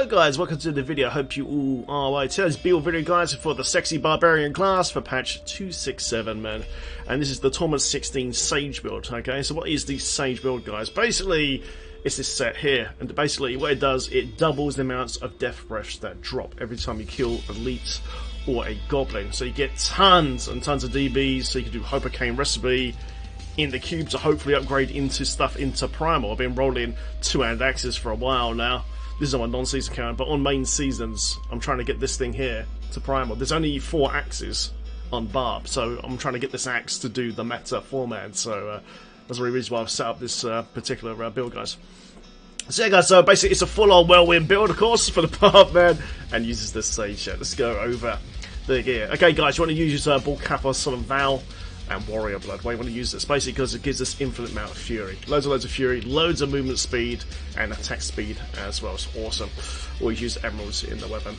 Hello guys, welcome to the video. Hope you all are well. Today's build video guys for the sexy Barbarian class for patch 267, man. And this is the T16 Sage build, okay? So what is the Sage build, guys? Basically, it's this set here. And basically what it does, it doubles the amounts of death breaths that drop every time you kill elite or a goblin. So you get tons and tons of DBs, so you can do Hypercane Recipe in the cube to hopefully upgrade into stuff into Primal. I've been rolling two-hand axes for a while now. This is on my non-season account, but on main seasons, I'm trying to get this thing here to Primal. There's only 4 axes on Barb, so I'm trying to get this axe to do the meta format. So that's the reason why I've set up this particular build, guys. So yeah, guys, so basically it's a full-on whirlwind build, of course, for the Barb, man, and uses the Sage. Let's go over the gear. Okay, guys, you want to use Bul-Kathos, Son of Val, and Warrior Blood. Why you want to use this? Basically because it gives us infinite amount of fury. Loads of fury, loads of movement speed, and attack speed as well. It's awesome. Always use emeralds in the weapon.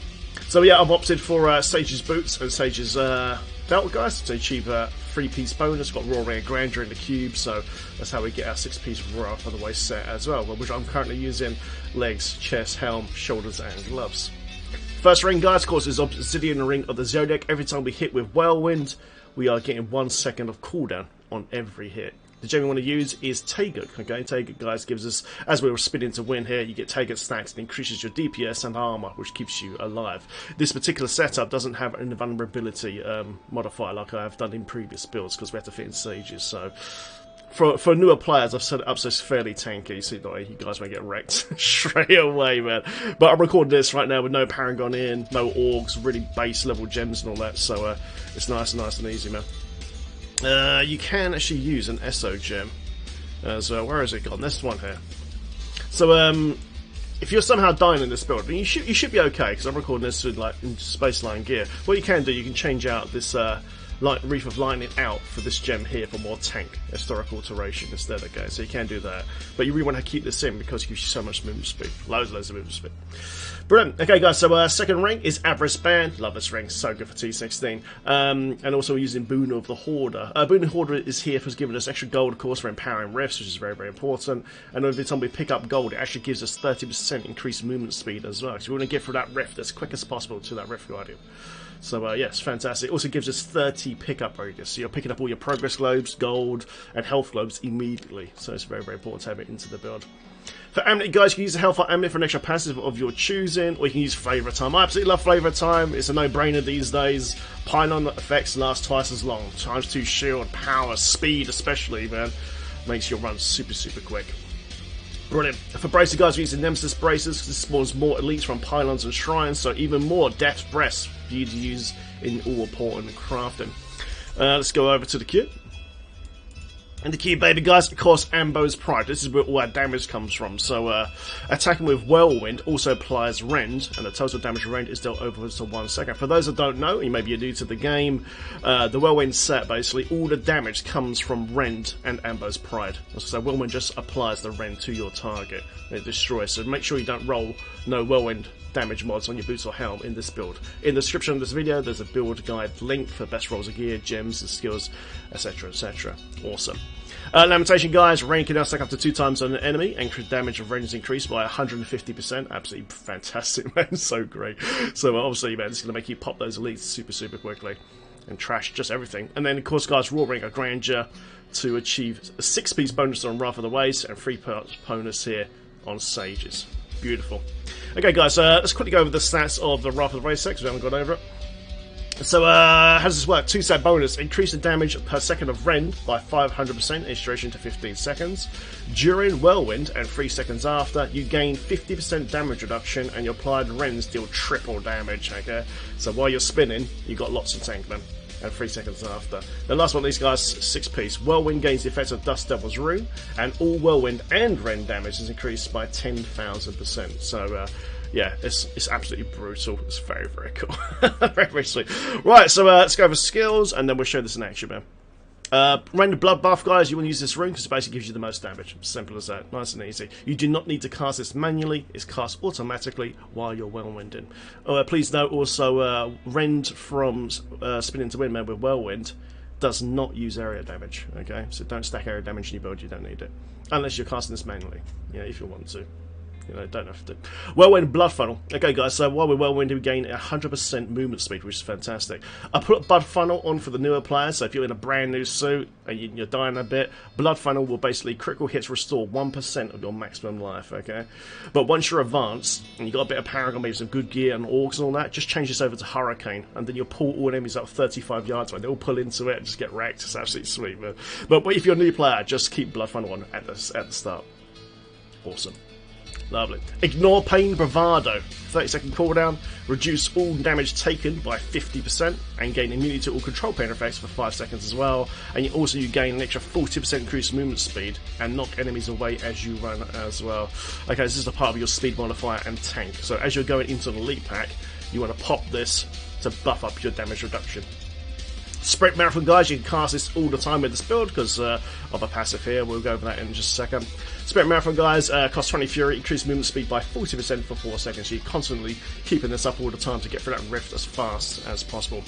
So yeah, I've opted for Sage's boots and Sage's belt, guys, to achieve a 3-piece bonus. Got Raw Rare Grandeur in the cube, so that's how we get our 6-piece Raw for the waist set as well, which I'm currently using legs, chest, helm, shoulders, and gloves. First ring, guys, of course, is Obsidian Ring of the Zodiac. Every time we hit with Whirlwind, we are getting 1 second of cooldown on every hit. The gem we want to use is Taggart. Okay, Taggart, guys, gives us, as we were spinning to win here, you get Taggart stacks and increases your DPS and armor, which keeps you alive. This particular setup doesn't have an invulnerability modifier like I have done in previous builds because we have to fit in Sages. So for newer players, I've set it up so it's fairly tanky, so you guys won't get wrecked straight away, man. But I'm recording this right now with no Paragon in, no Orgs, really base level gems and all that, so it's nice and easy, man. You can actually use an SO gem as well. Where is it gone? This one here. So if you're somehow dying in this build, you should be okay, because I'm recording this with like in Spaceline gear. What you can do, you can change out this Reef of Lightning out for this gem here for more tank historical alteration instead, okay? So you can do that, but you really want to keep this in because it gives you so much movement speed, loads of movement speed. Brilliant. Okay, guys, so second ring is Avarice Band. Love this ring, so good for T16. And also we're using Boon of the Hoarder. Boon of the Hoarder is here for giving us extra gold, of course, for empowering rifts, which is very, very important. And every time we pick up gold, it actually gives us 30% increased movement speed as well. So we want to get through that rift as quick as possible to that Rift Guardian. So yes, fantastic. It also gives us 30 pickup radius, so you're picking up all your progress globes, gold, and health globes immediately. So it's very, very important to have it into the build. For Amulet, guys, you can use the Hellfire Amulet for an extra passive of your choosing, or you can use Flavor Time. I absolutely love Flavor Time. It's a no-brainer these days. Pylon effects last twice as long. ×2 shield, power, speed especially, man. Makes your run super, super quick. Brilliant. For Bracer, guys, we're using Nemesis Bracers. This spawns more elites from pylons and shrines, so even more death breaths for you to use in all important crafting. Let's go over to the kit. And the key, baby, guys, of course, Ambo's Pride. This is where all our damage comes from. So, attacking with Whirlwind also applies Rend, and the total damage of Rend is dealt over to 1 second. For those that don't know, you maybe you're new to the game, the Whirlwind set, basically, all the damage comes from Rend and Ambo's Pride. So, Whirlwind just applies the Rend to your target, and it destroys. So, make sure you don't roll no Whirlwind damage mods on your boots or helm in this build. In the description of this video, there's a build guide link for best rolls of gear, gems, and skills, etc, etc. Awesome. Lamentation, guys, rank can now stack up to 2 times on an enemy, and crit damage of Rend is increased by 150%. Absolutely fantastic, man. So great. So obviously, man, it's going to make you pop those elites super, super quickly and trash just everything. And then, of course, guys, Raw Ring of Grandeur to achieve a 6-piece bonus on Wrath of the Waste and 3-piece bonus here on Sages. Beautiful. Okay, guys, let's quickly go over the stats of the Wrath of the Waste set, because we haven't gone over it. So, how does this work? 2-stat bonus. Increase the damage per second of Rend by 500% in duration to 15 seconds. During Whirlwind and 3 seconds after, you gain 50% damage reduction and your applied Rends deal triple damage, okay? So while you're spinning, you've got lots of tank then. And 3 seconds after. The last one of these guys, 6-piece. Whirlwind gains the effect of Dust Devil's Rune, and all Whirlwind and Rend damage is increased by 10,000%. So, yeah, it's absolutely brutal. It's very, very cool. Very, very sweet. Right, so let's go over skills, and then we'll show this in action, man. Rend Blood Buff, guys, you want to use this rune because it basically gives you the most damage. Simple as that. Nice and easy. You do not need to cast this manually. It's cast automatically while you're Whirlwinding. Please note also, Rend from Spinning to Win, man, with Whirlwind does not use area damage, okay? So don't stack area damage in your build, you don't need it. Unless you're casting this manually, if you want to. You know, don't have to. Whirlwind Blood Funnel. Okay, guys, so while we're Whirlwind, we gain 100% movement speed, which is fantastic. I put Blood Funnel on for the newer players, so if you're in a brand new suit and you're dying a bit, Blood Funnel will basically critical hits restore 1% of your maximum life, okay? But once you're advanced, and you've got a bit of Paragon, maybe some good gear and orcs and all that, just change this over to Hurricane, and then you'll pull all enemies up 35 yards away. They all pull into it and just get wrecked. It's absolutely sweet, man. But if you're a new player, just keep Blood Funnel on at the start. Awesome. Lovely. Ignore Pain Bravado. 30-second cooldown. Reduce all damage taken by 50% and gain immunity to all control pain effects for 5 seconds as well. And you gain an extra 40% increased movement speed and knock enemies away as you run as well. Okay, this is a part of your speed modifier and tank. So as you're going into the elite pack, you want to pop this to buff up your damage reduction. Sprint Marathon, guys, you can cast this all the time with this build because of a passive here. We'll go over that in just a second. Sprint Marathon, guys, cost 20 Fury, increase movement speed by 40% for 4 seconds. So you're constantly keeping this up all the time to get through that rift as fast as possible.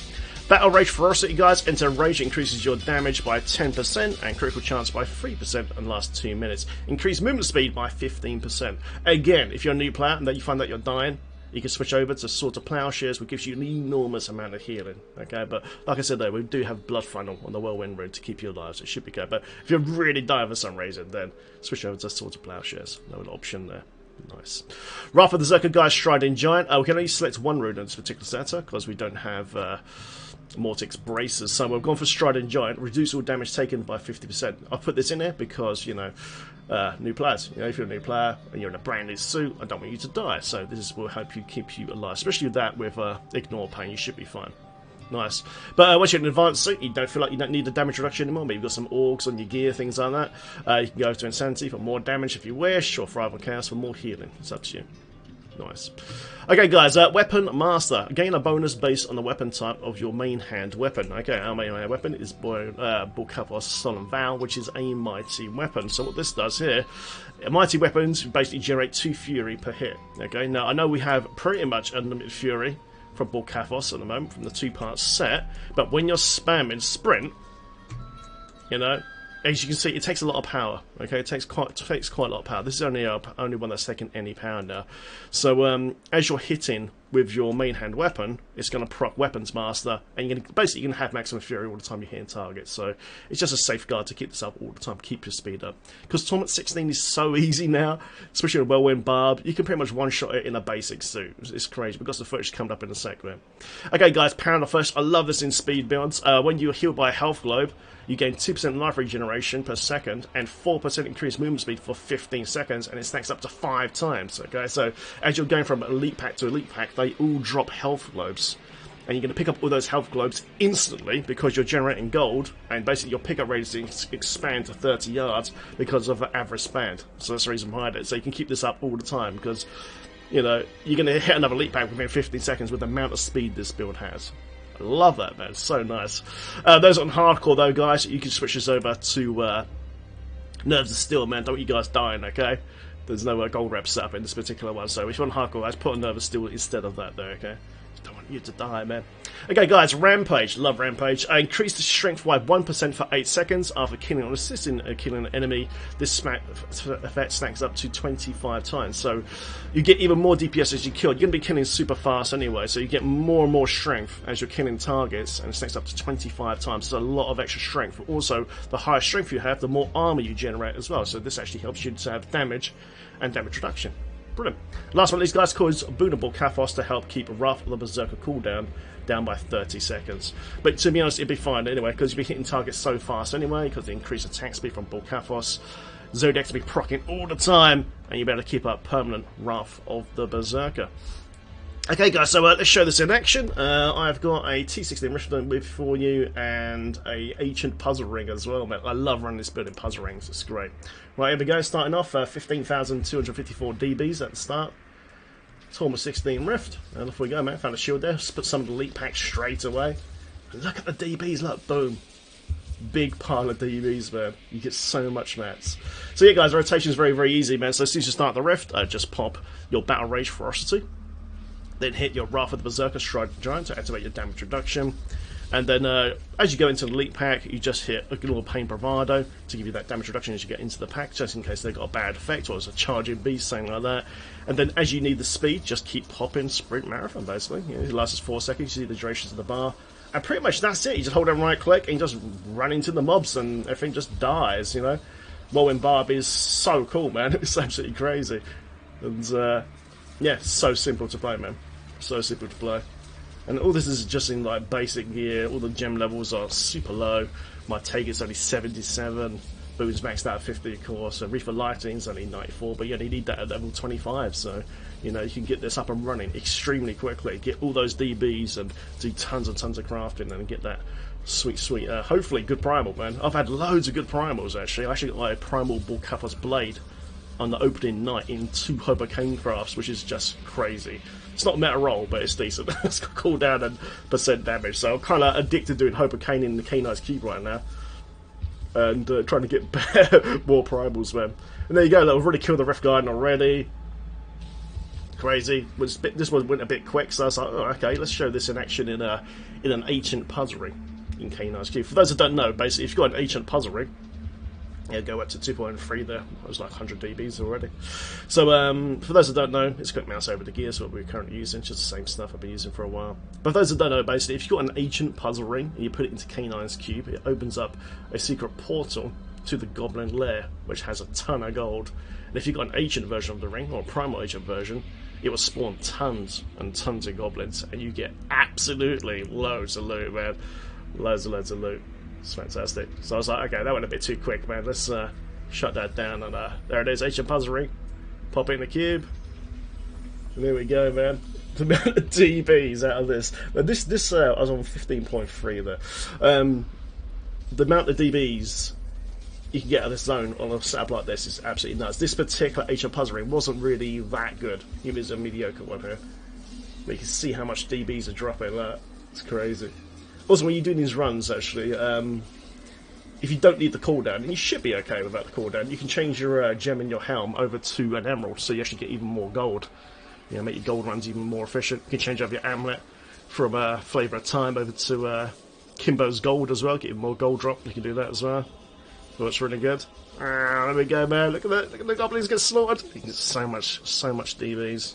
Battle Rage Ferocity, guys, enter Rage, increases your damage by 10% and critical chance by 3% in the last 2 minutes. Increase movement speed by 15%. Again, if you're a new player and that you find that you're dying, you can switch over to Sword to Plowshares, which gives you an enormous amount of healing. Okay, but like I said though, we do have Blood Funnel on the Whirlwind Road to keep you alive, so it should be good. But if you're really dying for some reason, then switch over to Sword to Plowshares. No option there. Nice. Wrath of the Berserker, guys, Striding Giant. We can only select one rune in this particular setter because we don't have Mortix Braces, so we've gone for Striding Giant. Reduce all damage taken by 50%. I've put this in there because, you know, new players. You know, if you're a new player and you're in a brand new suit, I don't want you to die. So this will help you keep you alive, especially with that with Ignore Pain. You should be fine. Nice. But once you're in an advanced suit, you don't feel like you don't need the damage reduction anymore. Maybe you've got some orcs on your gear, things like that. You can go to Insanity for more damage if you wish, or Thrive on Chaos for more healing. It's up to you. Nice. Okay, guys, Weapon Master. Gain a bonus based on the weapon type of your main hand weapon. Okay, our main hand weapon is Bul-Kathos Solemn Vow, which is a mighty weapon. So what this does here, mighty weapons basically generate 2 Fury per hit. Okay, now I know we have pretty much unlimited Fury from Bul-Kathos at the moment, from the 2-part set, but when you're spamming Sprint, you know, as you can see, it takes a lot of power. Okay, it takes quite a lot of power. This is only one that's taking any power now. So as you're hitting with your main hand weapon, it's going to proc Weapons Master, and you're basically going to have maximum fury all the time you're hitting targets. So it's just a safeguard to keep this up all the time, keep your speed up. Because Tournament 16 is so easy now, especially in Whirlwind Barb. You can pretty much one-shot it in a basic suit. It's crazy, because the footage coming up in a sec, man. Okay, guys, Parallel First. I love this in speed builds. When you're healed by a health globe, you gain 2% life regeneration per second and 4% increased movement speed for 15 seconds, and it stacks up to 5 times. Okay, so as you're going from elite pack to elite pack, they all drop health globes, and you're going to pick up all those health globes instantly because you're generating gold, and basically your pickup rate is expand to 30 yards because of the average span. So that's the reason behind it. So you can keep this up all the time because, you know, you're going to hit another elite pack within 15 seconds with the amount of speed this build has. Love that, man. It's so nice. Those on hardcore, though, guys, you can switch this over to Nerves of Steel, man. Don't want you guys dying, okay? There's no gold rep set up in this particular one, so if you're on hardcore, guys, put on Nerve of Steel instead of that, though, okay? Don't want you to die, man. Okay, guys, Rampage. Love Rampage. Increase the strength by 1% for 8 seconds after killing or assisting killing an enemy. This effect stacks up to 25 times. So you get even more DPS as you kill. You're going to be killing super fast anyway, so you get more and more strength as you're killing targets, and it stacks up to 25 times. So a lot of extra strength. Also, the higher strength you have, the more armor you generate as well. So this actually helps you to have damage and damage reduction. Brilliant. Last one of these guys calls Bul-Kathos to help keep Wrath of the Berserker cooldown down by 30 seconds. But to be honest, it'd be fine anyway, because you'll be hitting targets so fast anyway, because the increased attack speed from Bul-Kathos. Zodiac's will be proccing all the time, and you better keep up permanent Wrath of the Berserker. Okay, guys, so let's show this in action. I've got a T16 Richmond with for you, and a Ancient Puzzle Ring as well, man. I love running this build in puzzle rings, it's great. Right, here we go, starting off, 15,254 DBs at the start. Tournament 16 Rift, and off we go, man. Found a shield there, just put some of the elite packs straight away. Look at the DBs, look, boom. Big pile of DBs, man. You get so much mats. So yeah, guys, rotation is very, very easy, man. So as soon as you start the Rift, just pop your Battle Rage Ferocity. Then hit your Wrath of the Berserker Striding Giant to activate your damage reduction. And then as you go into the elite pack, you just hit a little pain bravado to give you that damage reduction as you get into the pack, just in case they got a bad effect or it's a charging beast, something like that. And then as you need the speed, just keep popping sprint marathon basically. You know, it lasts 4 seconds, you see the durations of the bar. And pretty much that's it. You just hold down right click and you just run into the mobs and everything just dies, you know. Whirl in Barb is so cool, man. It's absolutely crazy. And yeah, so simple to play, man. So simple to play. And all this is just in like basic gear. All the gem levels are super low. My target's only 77. Boom's maxed out at 50, of course. So Reefer Lighting's only 94, but you only need that at level 25. So, you know, you can get this up and running extremely quickly. Get all those DBs and do tons and tons of crafting and get that sweet, hopefully good primal, man. I've had loads of good primals, actually. I actually got my primal Bul-Kathos blade on the opening night in 2 Hobocane crafts, which is just crazy. It's not meta roll, but it's decent. It's got cooldown and % damage, so I'm kind of addicted to doing Hobocane in the K9's cube right now. And trying to get more primals, man. And there you go, I've already killed the Ref Guardian already. Crazy. This one went a bit quick, so I was like, oh, okay, let's show this in action in an ancient puzzle ring in K9's cube. For those that don't know, basically, if you've got an ancient puzzle ring, yeah, go up to 2.3 there. It was like 100 dBs already. So, for those that don't know, it's quick mouse over the gear, so what we're currently using, just the same stuff I've been using for a while. But for those that don't know, basically, if you've got an ancient puzzle ring and you put it into K9's cube, it opens up a secret portal to the Goblin Lair, which has a ton of gold. And if you've got an ancient version of the ring, or a primal ancient version, it will spawn tons and tons of goblins, and you get absolutely loads of loot, man. Loads of loot. It's fantastic. So I was like, okay, that went a bit too quick, man. Let's shut that down. And there it is, ancient puzzle ring. Pop in the cube. And there we go, man. The amount of DBs out of this. But this I was on 15.3 there. The amount of DBs you can get out of this zone on a setup like this is absolutely nuts. This particular ancient puzzle ring wasn't really that good. It was a mediocre one here. But you can see how much DBs are dropping. That it's crazy. Also, when you're doing these runs, actually, if you don't need the cooldown, and you should be okay without the cooldown, you can change your gem in your helm over to an emerald, so you actually get even more gold. You know, make your gold runs even more efficient. You can change over your amulet from Flavour of Time over to Kimbo's Gold as well, get even more gold drop. You can do that as well. So it's really good. There we go, man. Look at that. Look at the goblins get slaughtered. You get so much DBs.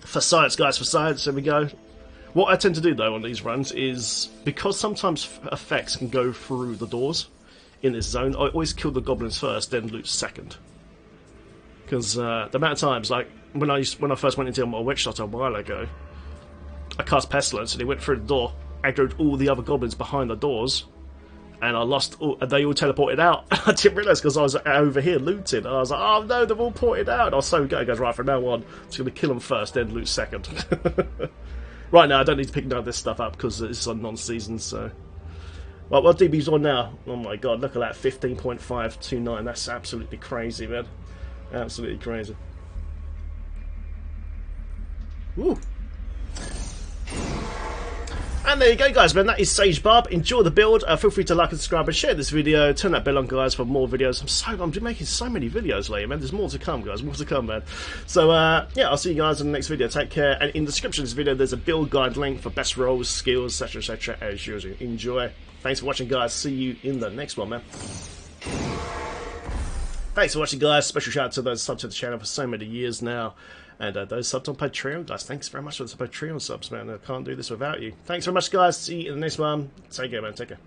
For science, guys, for science. There we go. What I tend to do, though, on these runs is, because sometimes effects can go through the doors in this zone, I always kill the goblins first, then loot second. Because the amount of times, like, when I first went into my witch shot a while ago, I cast Pestilence, and he went through the door, aggroed all the other goblins behind the doors, and I lost all, and they all teleported out. I didn't realise because I was over here looting, and I was like, oh no, they've all ported out. And I was so good, I goes, right, from now on, I'm just going to kill them first, then loot second. Right now, I don't need to pick none of this stuff up because it's on non-season, so... Well, what DB's on now? Oh my god, look at that, 15.529. That's absolutely crazy, man. Absolutely crazy. Woo! And there you go, guys, man. That is Sage Barb. Enjoy the build. Feel free to like and subscribe and share this video. Turn that bell on, guys, for more videos. I'm making so many videos lately, man. There's more to come, guys. More to come, man. So, yeah, I'll see you guys in the next video. Take care. And in the description of this video, there's a build guide link for best rolls, skills, etc., as usual. Enjoy. Thanks for watching, guys. See you in the next one, man. Thanks for watching, guys. Special shout out to those subs to the channel for so many years now. And those subs on Patreon, guys, thanks very much for the Patreon subs, man. I can't do this without you. Thanks very much, guys. See you in the next one. Take care, man. Take care.